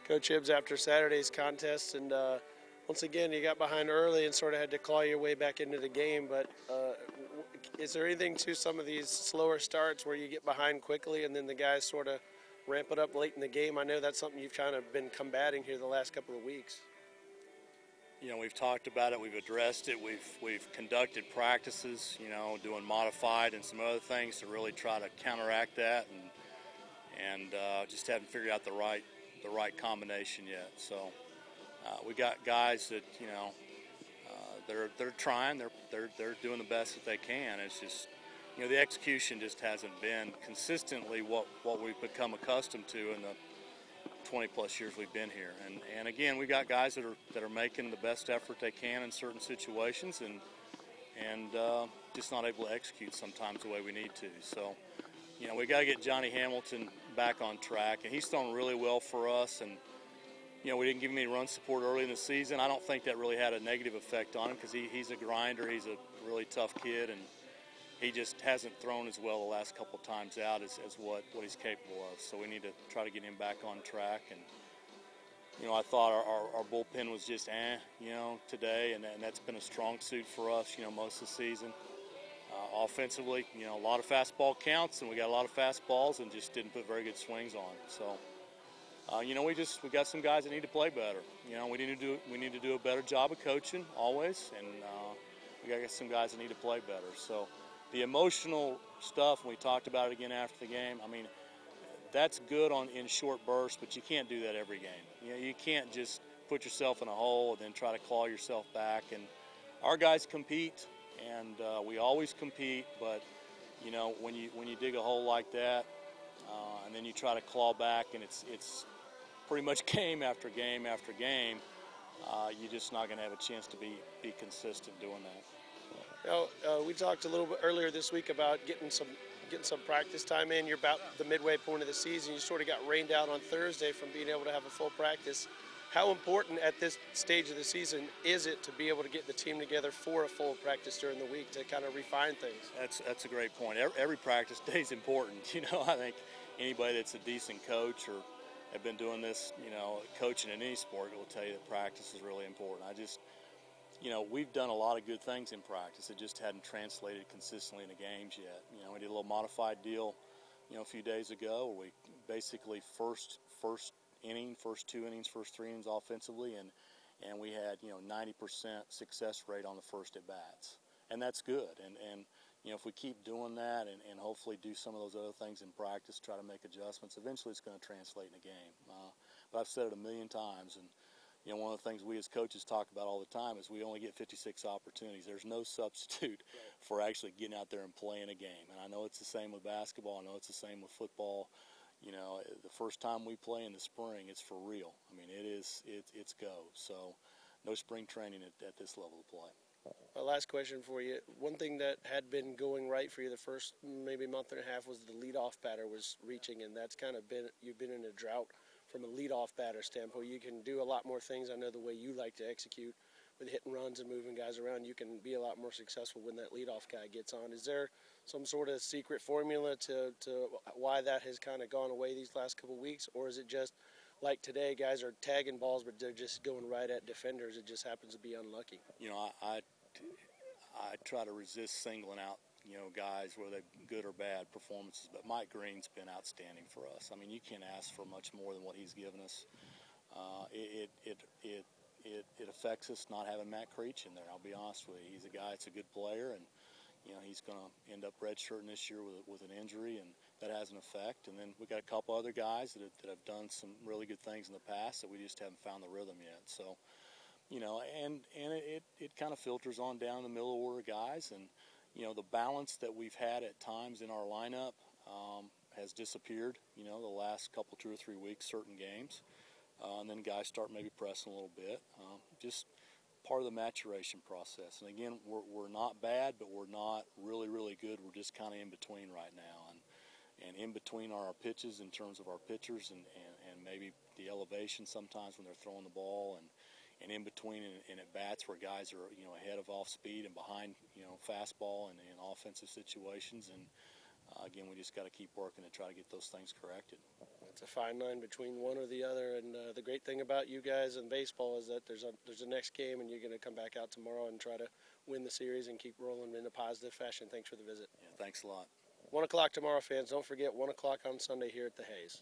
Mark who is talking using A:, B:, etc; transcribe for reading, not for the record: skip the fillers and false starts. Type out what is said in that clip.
A: Coach Hibbs, after Saturday's contest, and once again you got behind early and sort of had to claw your way back into the game, but is there anything to some of these slower starts where you get behind quickly and then the guys sort of ramp it up late in the game? I know that's something you've kind of been combating here the last couple of weeks.
B: You know, we've talked about it, we've addressed it, we've conducted practices, you know, doing modified and some other things to really try to counteract that, and just haven't figured out the right combination yet. So we got guys that, you know, they're trying, they're doing the best that they can. It's just, you know, the execution just hasn't been consistently what we've become accustomed to in the 20-plus years we've been here. And again, we got guys that are making the best effort they can in certain situations, and just not able to execute sometimes the way we need to. So, you know, we got to get Johnny Hamilton back on track, and he's thrown really well for us. And you know, we didn't give him any run support early in the season. I don't think that really had a negative effect on him because he's a grinder. He's a really tough kid, and he just hasn't thrown as well the last couple times out as what he's capable of. So we need to try to get him back on track. And, you know, I thought our bullpen was just you know, today, and that's been a strong suit for us, you know, most of the season. Offensively, you know, a lot of fastball counts, and we got a lot of fastballs and just didn't put very good swings on. So, you know, we got some guys that need to play better. You know, we need to do a better job of coaching always, and we got to get some guys that need to play better. So the emotional stuff, and we talked about it again after the game, I mean, that's good in short bursts, but you can't do that every game. You know, you can't just put yourself in a hole and then try to claw yourself back. And our guys compete, and we always compete, but, you know, when you dig a hole like that, and then you try to claw back, and it's pretty much game after game after game, you're just not going to have a chance to be consistent doing that.
A: Now, we talked a little bit earlier this week about getting some practice time in. You're about the midway point of the season. You sort of got rained out on Thursday from being able to have a full practice. How important at this stage of the season is it to be able to get the team together for a full practice during the week to kind of refine things?
B: That's a great point. Every practice day is important. You know, I think anybody that's a decent coach or have been doing this, you know, coaching in any sport will tell you that practice is really important. You know, we've done a lot of good things in practice. It just hadn't translated consistently into games yet. You know, we did a little modified deal, you know, a few days ago where we basically first inning, first 2 innings, first 3 innings offensively, and we had, you know, 90% success rate on the first at bats, and that's good. And you know, if we keep doing that and hopefully do some of those other things in practice, try to make adjustments, eventually it's going to translate in a game. But I've said it a million times, and you know, one of the things we as coaches talk about all the time is we only get 56 opportunities. There's no substitute for actually getting out there and playing a game. And I know it's the same with basketball. I know it's the same with football. You know, the first time we play in the spring, it's for real. I mean, it's go. So no spring training at this level of play.
A: Last question for you. One thing that had been going right for you the first maybe month and a half was the leadoff batter was reaching, and that's kind of been, you've been in a drought from a leadoff batter standpoint. You can do a lot more things. I know the way you like to execute with hitting runs and moving guys around, you can be a lot more successful when that leadoff guy gets on. Is there some sort of secret formula to why that has kind of gone away these last couple of weeks, or is it just like today, guys are tagging balls, but they're just going right at defenders? It just happens to be unlucky.
B: You know, I try to resist singling out, you know, guys, whether they're good or bad performances, but Mike Green's been outstanding for us. I mean, you can't ask for much more than what he's given us. It affects us not having Matt Creech in there, I'll be honest with you. He's a guy that's a good player, and, you know, he's going to end up redshirting this year with an injury, and that has an effect. And then we got a couple other guys that have done some really good things in the past that we just haven't found the rhythm yet. So, you know, and it kind of filters on down the middle order guys, and you know, the balance that we've had at times in our lineup has disappeared, you know, the last couple, 2 or 3 weeks, certain games. And then guys start maybe pressing a little bit. Just part of the maturation process. And again, we're not bad, but we're not really, really good. We're just kind of in between right now. And in between are our pitches in terms of our pitchers and maybe the elevation sometimes when they're throwing the ball, and in between and at bats where guys are, you know, ahead of off speed and behind, you know, fastball and in offensive situations. And again, we just got to keep working to try to get those things corrected.
A: It's a fine line between one or the other, and the great thing about you guys in baseball is that there's a next game, and you're going to come back out tomorrow and try to win the series and keep rolling in a positive fashion. Thanks for the visit.
B: Yeah, thanks a lot.
A: 1 o'clock tomorrow, fans. Don't forget, 1 o'clock on Sunday here at the Hayes.